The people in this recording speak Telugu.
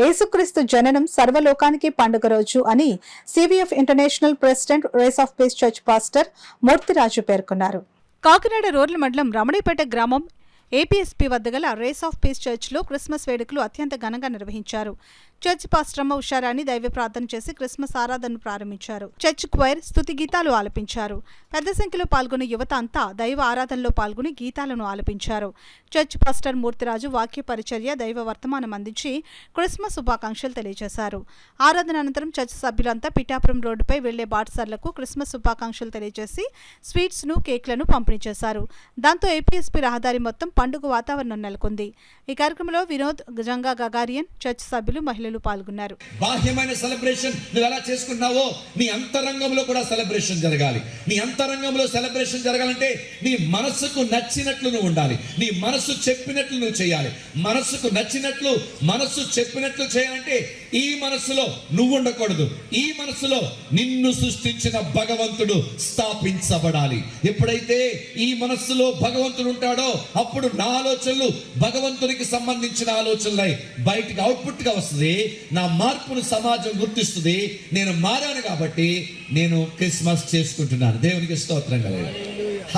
యేసుక్రీస్తు జననం సర్వలోకానికి పండుగ రోజు అని CVF international president race of peace church pastor Murthyraju పేర్కొన్నారు. కాకినాడ రూరల్ మండలం రమణీపేట గ్రామం ఏపీఎస్పీ వద్ద గల రేస్ ఆఫ్ పీస్ చర్చ్లో క్రిస్మస్ వేడుకలు అత్యంత ఘనంగా నిర్వహించారు. చర్చ్ పాస్టరమ్మ ఉషారాణి దైవ ప్రార్థన చేసి క్రిస్మస్ ఆరాధనను ప్రారంభించారు. చర్చ్ క్వైర్ స్తుతి గీతాలు ఆలపించారు. పెద్ద సంఖ్యలో పాల్గొన్న యువత అంతా దైవ ఆరాధనలో పాల్గొని గీతాలను ఆలపించారు. చర్చ్ పాస్టర్ మూర్తిరాజు వాక్య పరిచర్య దైవ వర్తమానం అందించి క్రిస్మస్ శుభాకాంక్షలు తెలియజేశారు. ఆరాధన అనంతరం చర్చ్ సభ్యులంతా పిఠాపురం రోడ్డుపై వెళ్లే బాటసార్లకు క్రిస్మస్ శుభాకాంక్షలు తెలియజేసి స్వీట్స్ ను కేక్లను పంపిణీ చేశారు. దాంతో ఏపీఎస్పీ రహదారి మొత్తం పండుగ వాతావరణం నెలకొంది. ఈ కార్యక్రమంలో వినోద్ జంగా గగారియన్ చర్చ్ సభ్యులు మహిళలు పాల్గొన్నారు. బాహ్యమైన సెలబ్రేషన్ నువ్వు ఎలా చేసుకున్నావో నీ అంతరంగంలో కూడా సెలబ్రేషన్ జరగాలి. నీ అంతరంగంలో సెలబ్రేషన్ జరగాలంటే నీ మనసుకు నచ్చినట్లు నువ్వు ఉండాలి. నీ మనసు చెప్పినట్లు నువ్వు చేయాలి. మనసుకు నచ్చినట్లు మనసు చెప్పినట్లు చేయాలంటే ఈ మనసులో నువ్వు ఉండకూడదు. ఈ మనసులో నిన్ను సృష్టించిన భగవంతుడు స్థాపించబడాలి. ఎప్పుడైతే ఈ మనస్సులో భగవంతుడు ఉంటాడో అప్పుడు నా ఆలోచనలు భగవంతునికి సంబంధించిన ఆలోచనలై బయటికి అవుట్పుట్ గా వస్తుంది. నా మార్పును సమాజం గుర్తిస్తుంది. నేను మారాను కాబట్టి నేను క్రిస్మస్ చేసుకుంటున్నాను. దేవునికి స్తోత్రం కలగాలి.